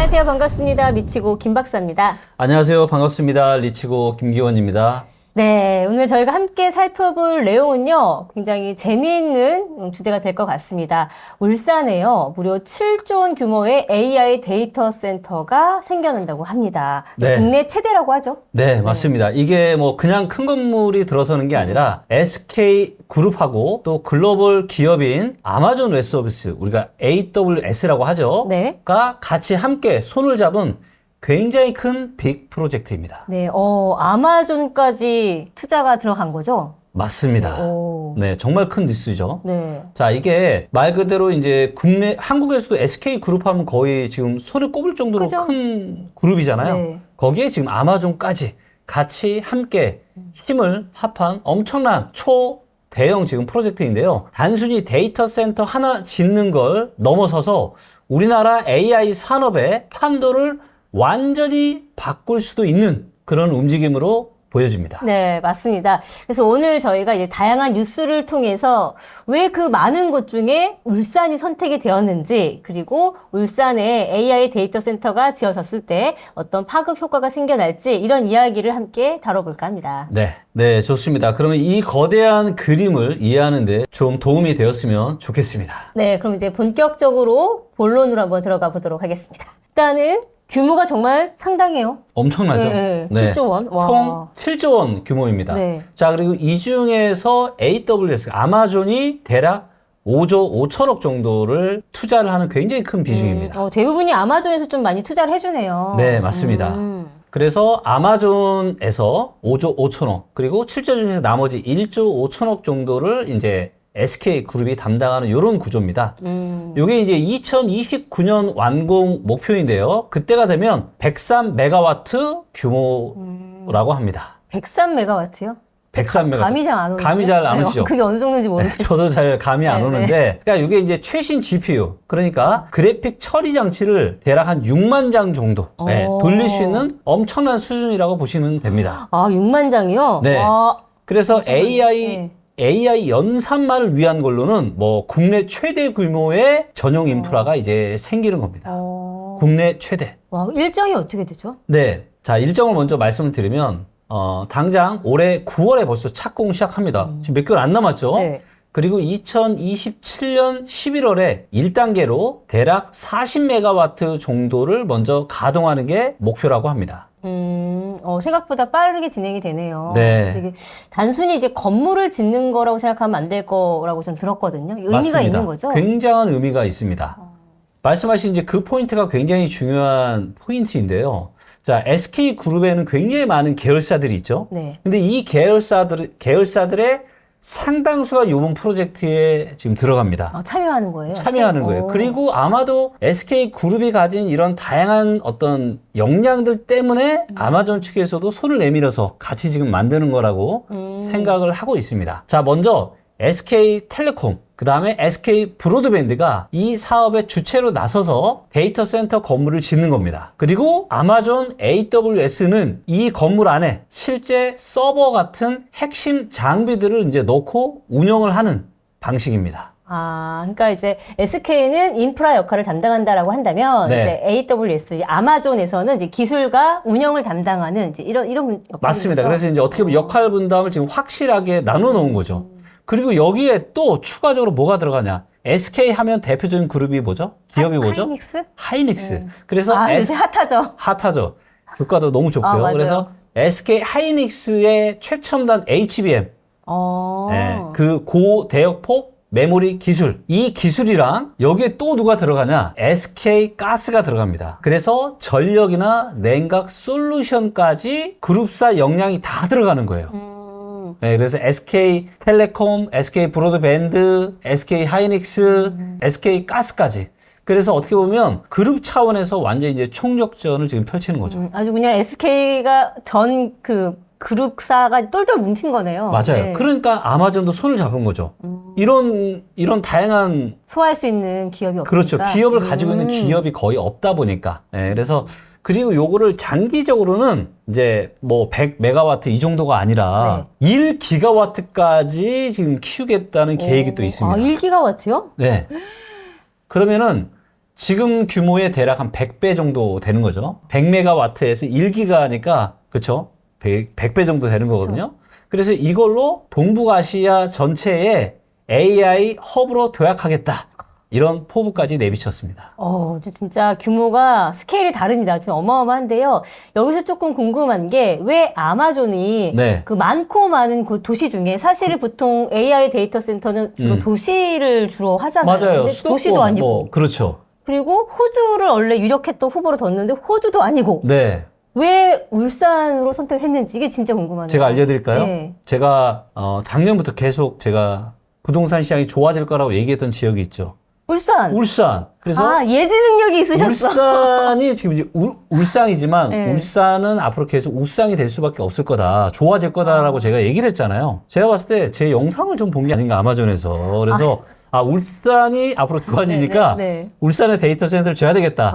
안녕하세요. 반갑습니다. 미치고 김박사입니다. 안녕하세요. 반갑습니다. 리치고 김기원입니다. 네, 오늘 저희가 함께 살펴볼 내용은요, 굉장히 재미있는 주제가 될 것 같습니다. 울산에요, 무려 7조 원 규모의 AI 데이터 센터가 생겨난다고 합니다. 네. 국내 최대라고 하죠. 네, 맞습니다. 이게 뭐 그냥 큰 건물이 들어서는 게 아니라 SK 그룹하고 또 글로벌 기업인 아마존 웹 서비스, 우리가 AWS라고 하죠. 네. 가 같이 함께 손을 잡은 굉장히 큰 빅 프로젝트입니다. 네, 아마존까지 투자가 들어간 거죠? 맞습니다. 오. 네, 정말 큰 뉴스죠. 네. 자, 이게 말 그대로 이제 한국에서도 SK 그룹 하면 거의 지금 손에 꼽을 정도로 그죠? 큰 그룹이잖아요. 네. 거기에 지금 아마존까지 같이 함께 힘을 합한 엄청난 초대형 지금 프로젝트인데요. 단순히 데이터 센터 하나 짓는 걸 넘어서서 우리나라 AI 산업의 판도를 완전히 바꿀 수도 있는 그런 움직임으로 보여집니다. 네, 맞습니다. 그래서 오늘 저희가 이제 다양한 뉴스를 통해서 왜 그 많은 곳 중에 울산이 선택이 되었는지, 그리고 울산에 AI 데이터 센터가 지어졌을 때 어떤 파급 효과가 생겨날지, 이런 이야기를 함께 다뤄볼까 합니다. 네, 좋습니다. 그러면 이 거대한 그림을 이해하는 데 좀 도움이 되었으면 좋겠습니다. 네, 그럼 이제 본격적으로 본론으로 한번 들어가 보도록 하겠습니다. 일단은 규모가 정말 상당해요. 엄청나죠? 네, 7조 원. 와. 총 7조 원 규모입니다. 네. 자, 그리고 이 중에서 AWS, 아마존이 대략 5조 5천억 정도를 투자를 하는 굉장히 큰 비중입니다. 대부분이 아마존에서 좀 많이 투자를 해주네요. 네, 맞습니다. 그래서 아마존에서 5조 5천억, 그리고 7조 중에서 나머지 1조 5천억 정도를 이제 SK 그룹이 담당하는 이런 구조입니다. 이게 이제 2029년 완공 목표인데요. 그때가 되면 103메가와트 규모라고 합니다. 103메가와트요? 103메가와트. 감이 잘 안 오는데. 감이 잘 안 오시죠? 그게 어느 정도인지 모르겠어요. 저도 잘 감이 안 네, 오는데, 그러니까 이게 이제 최신 GPU, 그러니까 그래픽 처리 장치를 대략 한 6만 장 정도 돌릴 수 있는 엄청난 수준이라고 보시면 됩니다. 아, 6만 장이요? 네. 와, 그래서 네. AI 연산만을 위한 걸로는 뭐 국내 최대 규모의 전용 인프라가 이제 생기는 겁니다. 국내 최대. 와, 일정이 어떻게 되죠? 네. 자, 일정을 먼저 말씀을 드리면, 당장 올해 9월에 벌써 착공 시작합니다. 지금 몇 개월 안 남았죠? 네. 그리고 2027년 11월에 1단계로 대략 40메가와트 정도를 먼저 가동하는 게 목표라고 합니다. 생각보다 빠르게 진행이 되네요. 네. 되게 단순히 이제 건물을 짓는 거라고 생각하면 안 될 거라고 전 들었거든요. 의미가 맞습니다. 있는 거죠? 굉장한 의미가 있습니다. 말씀하신 이제 그 포인트가 굉장히 중요한 포인트인데요. 자, SK 그룹에는 굉장히 많은 계열사들이 있죠. 네. 근데 이 계열사들의 상당수가 이번 프로젝트에 지금 들어갑니다. 참여하는 거예요? 참여하는 거예요. 그리고 아마도 SK 그룹이 가진 이런 다양한 어떤 역량들 때문에 아마존 측에서도 손을 내밀어서 같이 지금 만드는 거라고 생각을 하고 있습니다. 자, 먼저 SK텔레콤, 그 다음에 SK 브로드밴드가 이 사업의 주체로 나서서 데이터 센터 건물을 짓는 겁니다. 그리고 아마존 AWS는 이 건물 안에 실제 서버 같은 핵심 장비들을 이제 넣고 운영을 하는 방식입니다. 아, 그러니까 이제 SK는 인프라 역할을 담당한다라고 한다면, 네. 이제 AWS, 아마존에서는 이제 기술과 운영을 담당하는 이제 이런 역할이 맞습니다. 그래서 이제 어떻게 보면 역할 분담을 지금 확실하게 나눠 놓은 거죠. 그리고 여기에 또 추가적으로 뭐가 들어가냐? SK 하면 대표적인 그룹이 뭐죠? 기업이 뭐죠? 하이닉스? 하이닉스. 그래서 요새 핫하죠. 핫하죠. 주가도 너무 좋고요. 맞아요. 그래서 SK 하이닉스의 최첨단 HBM, 그 고대역폭 메모리 기술, 이 기술이랑 여기에 또 누가 들어가냐? SK 가스가 들어갑니다. 그래서 전력이나 냉각 솔루션까지 그룹사 역량이 다 들어가는 거예요. 네, 그래서 SK텔레콤, SK 브로드밴드, SK 하이닉스, SK 가스까지. 그래서 어떻게 보면 그룹 차원에서 완전히 이제 총력전을 지금 펼치는 거죠. 아주 그냥 SK가 그룹사가 똘똘 뭉친 거네요. 맞아요. 네. 그러니까 아마존도 손을 잡은 거죠. 이런 다양한 소화할 수 있는 기업이 없으니까. 그렇죠. 기업을 가지고 있는 기업이 거의 없다 보니까. 네, 그래서 그리고 요거를 장기적으로는 이제 뭐 100메가와트 이 정도가 아니라 1기가와트까지 지금 키우겠다는 계획이 또 있습니다. 1기가와트요? 네. 그러면은 지금 규모의 대략 한 100배 정도 되는 거죠. 100메가와트에서 1기가니까, 그쵸? 100배 정도 되는 거거든요. 그래서 이걸로 동북아시아 전체에 AI 허브로 도약하겠다. 이런 포부까지 내비쳤습니다. 진짜 규모가 스케일이 다릅니다. 지금 어마어마한데요. 여기서 조금 궁금한 게 왜 아마존이 네. 그 많고 많은 그 도시 중에 사실 보통 AI 데이터 센터는 주로 도시를 주로 하잖아요. 맞아요. 근데 도시도 아니고. 그렇죠. 그리고 호주를 원래 유력했던 후보로 뒀는데 호주도 아니고. 네. 왜 울산으로 선택을 했는지 이게 진짜 궁금하네요. 제가 알려드릴까요? 네. 제가 작년부터 계속 제가 부동산 시장이 좋아질 거라고 얘기했던 지역이 있죠. 울산. 그래서 예지 능력이 있으셨어. 울산이 지금 이제 울상이지만 네. 울산은 앞으로 계속 울상이 될 수밖에 없을 거다. 좋아질 거다라고 제가 얘기를 했잖아요. 제가 봤을 때 제 영상을 좀 본 게 아닌가 아마존에서. 그래서 울산이 앞으로 좋아지니까 네. 울산에 데이터 센터를 줘야 되겠다.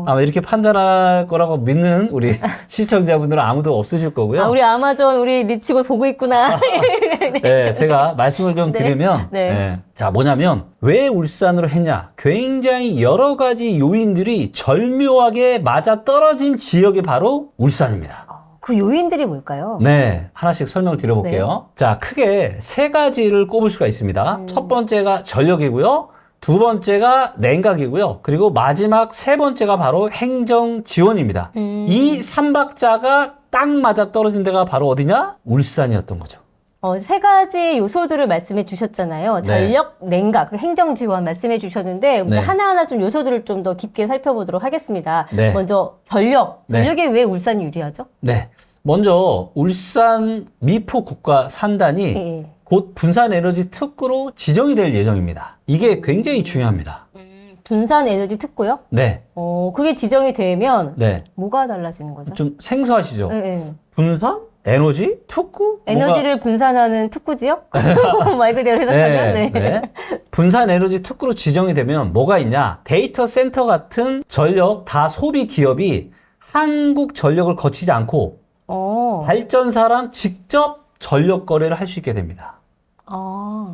아마 이렇게 판단할 거라고 믿는 우리 시청자분들은 아무도 없으실 거고요. 우리 아마존 우리 리치고 보고 있구나. 네, 제가 말씀을 좀 드리면, 자, 뭐냐면, 왜 울산으로 했냐? 굉장히 여러 가지 요인들이 절묘하게 맞아 떨어진 지역이 바로 울산입니다. 그 요인들이 뭘까요? 네, 하나씩 설명을 드려볼게요. 자, 크게 세 가지를 꼽을 수가 있습니다. 첫 번째가 전력이고요. 두 번째가 냉각이고요. 그리고 마지막 세 번째가 바로 행정 지원입니다. 이 삼박자가 딱 맞아 떨어진 데가 바로 어디냐? 울산이었던 거죠. 세 가지 요소들을 말씀해 주셨잖아요. 전력, 냉각, 그리고 행정 지원 말씀해 주셨는데 이제 하나하나 좀 요소들을 좀 더 깊게 살펴보도록 하겠습니다. 네. 먼저 전력. 전력에 왜 울산이 유리하죠? 네. 먼저 울산 미포 국가 산단이 곧 분산 에너지 특구로 지정이 될 예정입니다. 이게 굉장히 중요합니다. 분산 에너지 특구요? 네. 그게 지정이 되면 네. 뭐가 달라지는 거죠? 좀 생소하시죠? 네. 분산? 에너지? 특구? 에너지를 분산하는 특구지요? 말 그대로 해석하면. 네. 분산 에너지 특구로 지정이 되면 뭐가 있냐? 데이터 센터 같은 전력 다 소비 기업이 한국 전력을 거치지 않고 발전사랑 직접 전력 거래를 할 수 있게 됩니다.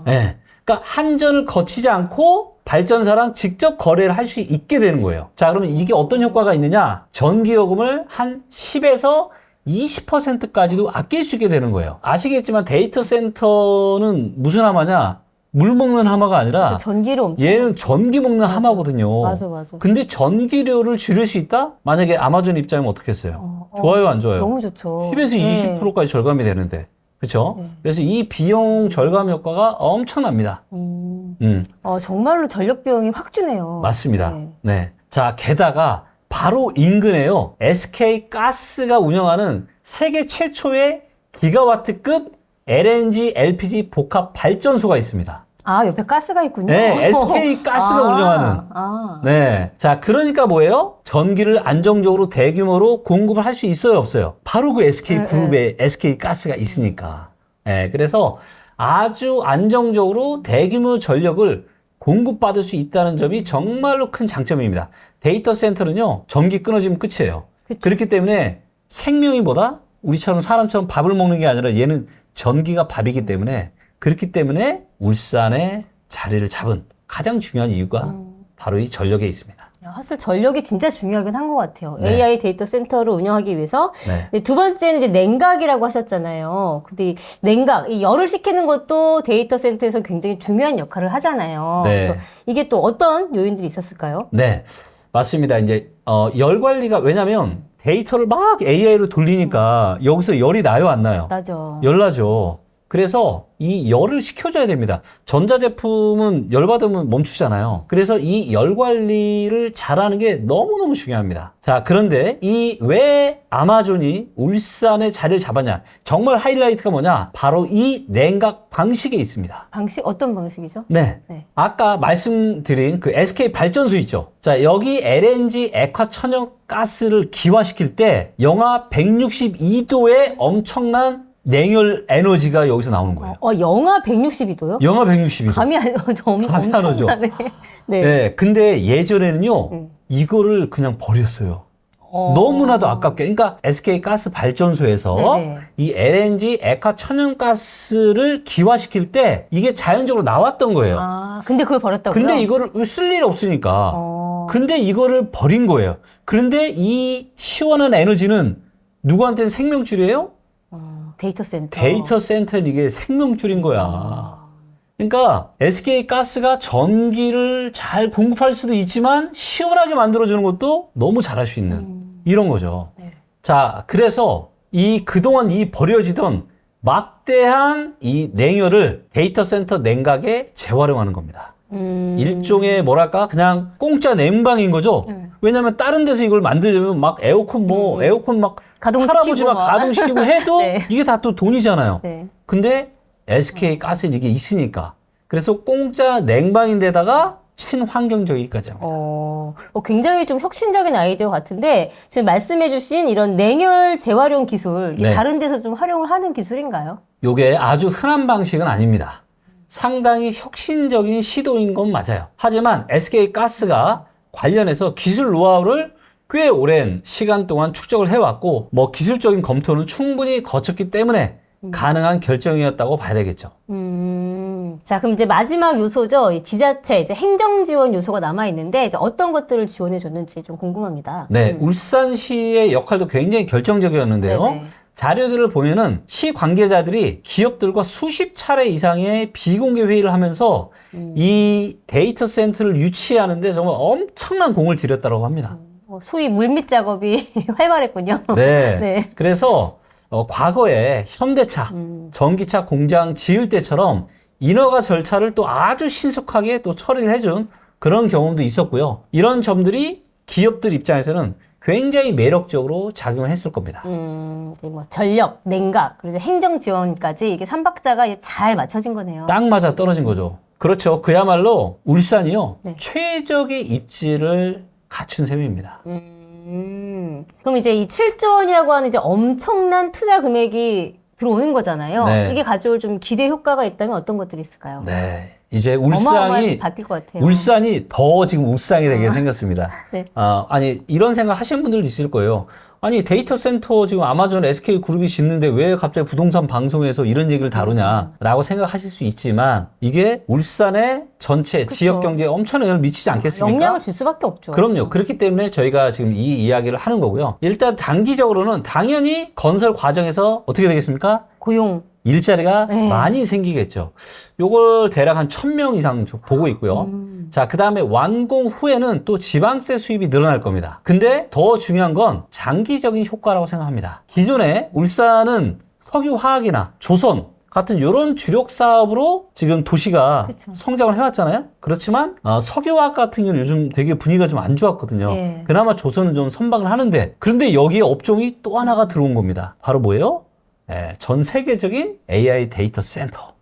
네. 그러니까 한전을 거치지 않고 발전사랑 직접 거래를 할 수 있게 되는 거예요. 자, 그러면 이게 어떤 효과가 있느냐? 전기요금을 한 10에서 20%까지도 아낄 수 있게 되는 거예요. 아시겠지만 데이터 센터는 무슨 하마냐? 물 먹는 하마가 아니라 전기를 엄청 얘는 전기 먹는 하마거든요. 맞아. 근데 전기료를 줄일 수 있다? 만약에 아마존 입장이면 어떻겠어요? 좋아요, 안 좋아요? 너무 좋죠. 10에서 20%까지 절감이 되는데. 그렇죠? 그래서 이 비용 절감 효과가 엄청납니다. 정말로 전력 비용이 확 주네요. 맞습니다. 네. 자, 게다가 바로 인근에요. SK 가스가 운영하는 세계 최초의 기가와트급 LNG, LPG 복합 발전소가 있습니다. 옆에 가스가 있군요. 네, SK 가스가 운영하는. 네. 자, 그러니까 뭐예요? 전기를 안정적으로 대규모로 공급을 할 수 있어요, 없어요? 바로 그 SK 그룹에 SK 가스가 있으니까. 네, 그래서 아주 안정적으로 대규모 전력을 공급받을 수 있다는 점이 정말로 큰 장점입니다. 데이터 센터는요, 전기 끊어지면 끝이에요. 그렇기 때문에 생명이 뭐다? 우리처럼 사람처럼 밥을 먹는 게 아니라 얘는 전기가 밥이기 때문에 그렇기 때문에 울산에 자리를 잡은 가장 중요한 이유가 바로 이 전력에 있습니다. 사실 전력이 진짜 중요하긴 한 것 같아요. 네. AI 데이터 센터를 운영하기 위해서. 두 번째는 이제 냉각이라고 하셨잖아요. 근데 이 냉각, 이 열을 식히는 것도 데이터 센터에서 굉장히 중요한 역할을 하잖아요. 네. 그래서 이게 또 어떤 요인들이 있었을까요? 네, 맞습니다. 이제 열 관리가 왜냐면 데이터를 막 AI로 돌리니까 여기서 열이 나요, 안 나요? 나죠. 열 나죠. 그래서 이 열을 식혀줘야 됩니다. 전자제품은 열 받으면 멈추잖아요. 그래서 이 열 관리를 잘하는 게 너무너무 중요합니다. 자, 그런데 이 왜 아마존이 울산에 자리를 잡았냐? 정말 하이라이트가 뭐냐? 바로 이 냉각 방식에 있습니다. 방식, 어떤 방식이죠? 네. 아까 말씀드린 그 SK 발전소 있죠. 자, 여기 LNG 액화 천연 가스를 기화시킬 때 영하 162도의 엄청난 냉열 에너지가 여기서 나오는 거예요. 영하 162도요? 영하 162도. 감이 안 오죠. 네. 근데 예전에는요, 이거를 그냥 버렸어요. 너무나도 아깝게. 그러니까 SK 가스 발전소에서 이 LNG 액화 천연가스를 기화시킬 때 이게 자연적으로 나왔던 거예요. 근데 그걸 버렸다고요? 근데 이거를 쓸 일이 없으니까. 근데 이거를 버린 거예요. 그런데 이 시원한 에너지는 누구한테는 생명줄이에요? 데이터 센터. 데이터 센터는 이게 생명줄인 거야. 그러니까 SK 가스가 전기를 잘 공급할 수도 있지만 시원하게 만들어주는 것도 너무 잘할 수 있는 이런 거죠. 네. 자, 그래서 그동안 버려지던 막대한 이 냉열을 데이터 센터 냉각에 재활용하는 겁니다. 일종의 뭐랄까 그냥 공짜 냉방인 거죠. 왜냐면 다른 데서 이걸 만들려면 막 에어컨 에어컨 막 가동시키고 할아버지 막 가동시키고 해도 네. 이게 다 또 돈이잖아요. 네. 근데 SK 가스는 이게 있으니까 그래서 공짜 냉방인데다가 친환경적이기까지 합니다. 굉장히 좀 혁신적인 아이디어 같은데 지금 말씀해주신 이런 냉열 재활용 기술 이게 네. 다른 데서 좀 활용을 하는 기술인가요? 요게 아주 흔한 방식은 아닙니다. 상당히 혁신적인 시도인 건 맞아요. 하지만 SK 가스가 관련해서 기술 노하우를 꽤 오랜 시간 동안 축적을 해왔고 뭐 기술적인 검토는 충분히 거쳤기 때문에 가능한 결정이었다고 봐야 되겠죠. 자, 그럼 이제 마지막 요소죠. 이 지자체, 이제 행정 지원 요소가 남아 있는데 이제 어떤 것들을 지원해 줬는지 좀 궁금합니다. 네, 울산시의 역할도 굉장히 결정적이었는데요. 네네. 자료들을 보면은 시 관계자들이 기업들과 수십 차례 이상의 비공개 회의를 하면서 이 데이터 센터를 유치하는데 정말 엄청난 공을 들였다고 합니다. 소위 물밑 작업이 활발했군요. 네. 네. 그래서 과거에 현대차, 전기차 공장 지을 때처럼 인허가 절차를 또 아주 신속하게 또 처리를 해준 그런 경험도 있었고요. 이런 점들이 기업들 입장에서는 굉장히 매력적으로 작용했을 겁니다. 이제 뭐 전력, 냉각, 그리고 이제 행정 지원까지 이게 삼박자가 이제 잘 맞춰진 거네요. 딱 맞아 떨어진 거죠. 그렇죠. 그야말로 울산이요. 네. 최적의 입지를 갖춘 셈입니다. 그럼 이제 이 7조 원이라고 하는 이제 엄청난 투자 금액이 들어오는 거잖아요. 네. 이게 가져올 좀 기대 효과가 있다면 어떤 것들이 있을까요? 네. 이제 어마어마하게 울산이 바뀔 것 같아요. 울산이 더 지금 우상이 되게 생겼습니다. 네. 아니 이런 생각 하시는 분들도 있을 거예요. 아니 데이터 센터 지금 아마존 SK 그룹이 짓는데 왜 갑자기 부동산 방송에서 이런 얘기를 다루냐라고 생각하실 수 있지만 이게 울산의 전체 지역 경제에 엄청난 영향을 미치지 않겠습니까? 영향을 줄 수밖에 없죠. 그럼요. 그렇기 때문에 저희가 지금 이 이야기를 하는 거고요. 일단 단기적으로는 당연히 건설 과정에서 어떻게 되겠습니까? 고용. 일자리가 네. 많이 생기겠죠. 요걸 대략 한 1,000명 이상 보고 있고요. 자, 그 다음에 완공 후에는 또 지방세 수입이 늘어날 겁니다. 근데 더 중요한 건 장기적인 효과라고 생각합니다. 기존에 울산은 석유화학이나 조선 같은 이런 주력 사업으로 지금 도시가 그쵸. 성장을 해왔잖아요. 그렇지만 석유화학 같은 경우는 요즘 되게 분위기가 좀 안 좋았거든요. 네. 그나마 조선은 좀 선방을 하는데 그런데 여기에 업종이 또 하나가 들어온 겁니다. 바로 뭐예요? 전 세계적인 AI 데이터 센터.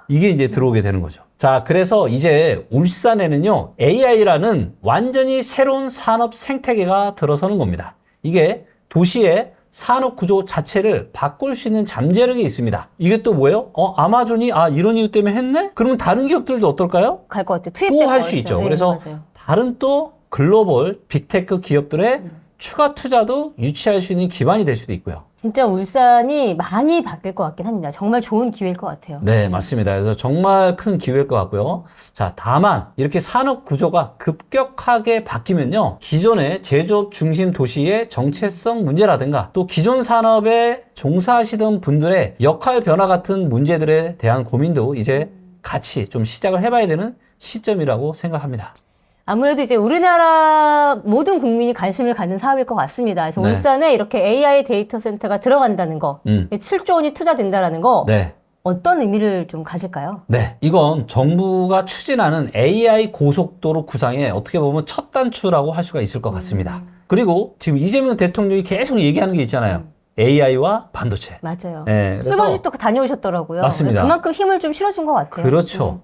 이게 이제 들어오게 되는 거죠. 자, 그래서 이제 울산에는요, AI라는 완전히 새로운 산업 생태계가 들어서는 겁니다. 이게 도시의 산업 구조 자체를 바꿀 수 있는 잠재력이 있습니다. 이게 또 뭐예요? 아마존이 이런 이유 때문에 했네? 그러면 다른 기업들도 어떨까요? 갈 것 같아요. 또 투입돼서 할 수 있죠. 네, 그래서 맞아요. 다른 또 글로벌 빅테크 기업들의 추가 투자도 유치할 수 있는 기반이 될 수도 있고요. 진짜 울산이 많이 바뀔 것 같긴 합니다. 정말 좋은 기회일 것 같아요. 네, 맞습니다. 그래서 정말 큰 기회일 것 같고요. 자, 다만 이렇게 산업 구조가 급격하게 바뀌면요. 기존의 제조업 중심 도시의 정체성 문제라든가 또 기존 산업에 종사하시던 분들의 역할 변화 같은 문제들에 대한 고민도 이제 같이 좀 시작을 해봐야 되는 시점이라고 생각합니다. 아무래도 이제 우리나라 모든 국민이 관심을 갖는 사업일 것 같습니다. 그래서 네. 울산에 이렇게 AI 데이터 센터가 들어간다는 거, 7조 원이 투자된다라는 거, 네. 어떤 의미를 좀 가질까요? 네, 이건 정부가 추진하는 AI 고속도로 구상의 어떻게 보면 첫 단추라고 할 수가 있을 것 같습니다. 그리고 지금 이재명 대통령이 계속 얘기하는 게 있잖아요. AI와 반도체. 맞아요. 네, 출범식도 다녀오셨더라고요. 맞습니다. 그만큼 힘을 좀 실어준 것 같아요. 그렇죠.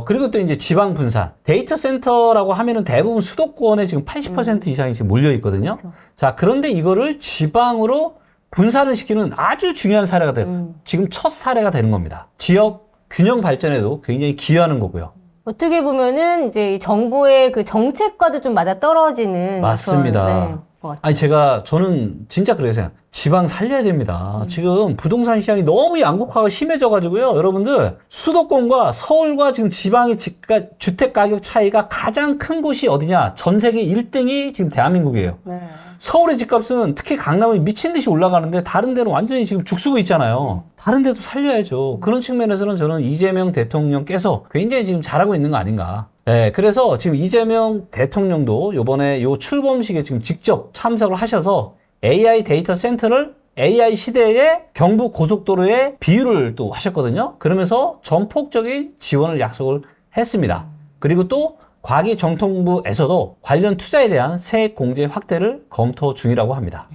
그리고 또 이제 지방 분산. 데이터 센터라고 하면은 대부분 수도권에 지금 80% 이상이 지금 몰려 있거든요. 그렇죠. 자, 그런데 이거를 지방으로 분산을 시키는 아주 중요한 사례가 돼요. 지금 첫 사례가 되는 겁니다. 지역 균형 발전에도 굉장히 기여하는 거고요. 어떻게 보면은 이제 이 정부의 그 정책과도 좀 맞아 떨어지는 맞습니다. 그런, 것 같아요. 아니, 저는 진짜 그래요. 생각. 지방 살려야 됩니다. 지금 부동산 시장이 너무 양극화가 심해져가지고요. 여러분들, 수도권과 서울과 지금 지방의 주택 가격 차이가 가장 큰 곳이 어디냐? 전 세계 1등이 지금 대한민국이에요. 네. 서울의 집값은 특히 강남은 미친 듯이 올라가는데 다른 데는 완전히 지금 죽쓰고 있잖아요. 다른 데도 살려야죠. 그런 측면에서는 저는 이재명 대통령께서 굉장히 지금 잘하고 있는 거 아닌가. 네, 그래서 지금 이재명 대통령도 요번에 요 출범식에 지금 직접 참석을 하셔서 AI 데이터 센터를 AI 시대의 경부 고속도로에 비유를 또 하셨거든요. 그러면서 전폭적인 지원을 약속을 했습니다. 그리고 또 과기정통부에서도 관련 투자에 대한 세액 공제 확대를 검토 중이라고 합니다.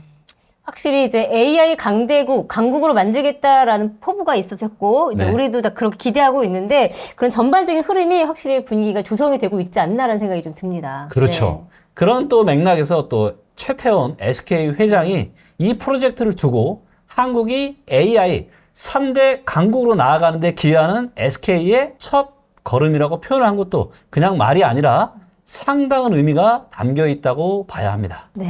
확실히 이제 AI 강국으로 만들겠다라는 포부가 있었고, 이제 네. 우리도 다 그렇게 기대하고 있는데, 그런 전반적인 흐름이 확실히 분위기가 조성이 되고 있지 않나라는 생각이 좀 듭니다. 그렇죠. 그런 또 맥락에서 또 최태원 SK 회장이 이 프로젝트를 두고 한국이 AI 3대 강국으로 나아가는 데 기여하는 SK의 첫 걸음이라고 표현을 한 것도 그냥 말이 아니라 상당한 의미가 담겨 있다고 봐야 합니다. 네.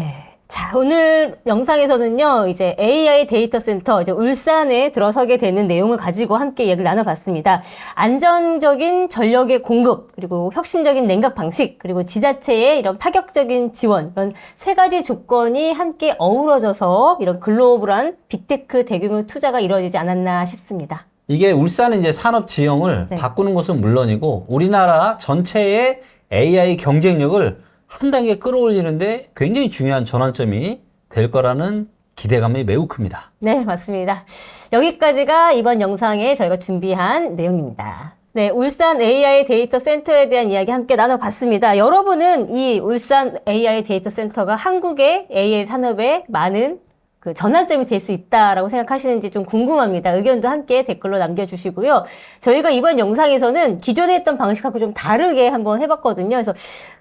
자, 오늘 영상에서는요, 이제 AI 데이터 센터, 이제 울산에 들어서게 되는 내용을 가지고 함께 얘기를 나눠봤습니다. 안정적인 전력의 공급, 그리고 혁신적인 냉각 방식, 그리고 지자체의 이런 파격적인 지원, 이런 세 가지 조건이 함께 어우러져서 이런 글로벌한 빅테크 대규모 투자가 이루어지지 않았나 싶습니다. 이게 울산의 이제 산업 지형을 네. 바꾸는 것은 물론이고 우리나라 전체의 AI 경쟁력을 한 단계 끌어올리는데 굉장히 중요한 전환점이 될 거라는 기대감이 매우 큽니다. 네, 맞습니다. 여기까지가 이번 영상에 저희가 준비한 내용입니다. 네, 울산 AI 데이터 센터에 대한 이야기 함께 나눠봤습니다. 여러분은 이 울산 AI 데이터 센터가 한국의 AI 산업에 많은 그 전환점이 될 수 있다라고 생각하시는지 좀 궁금합니다. 의견도 함께 댓글로 남겨주시고요. 저희가 이번 영상에서는 기존에 했던 방식하고 좀 다르게 한번 해봤거든요. 그래서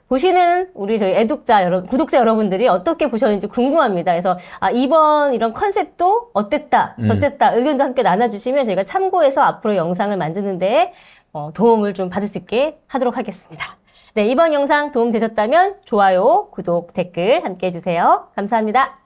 보시는 우리 저희 구독자 여러분들이 어떻게 보셨는지 궁금합니다. 그래서 이번 이런 컨셉도 어땠다, 저쨌다 의견도 함께 나눠주시면 저희가 참고해서 앞으로 영상을 만드는데 도움을 좀 받을 수 있게 하도록 하겠습니다. 네, 이번 영상 도움 되셨다면 좋아요, 구독, 댓글 함께 해주세요. 감사합니다.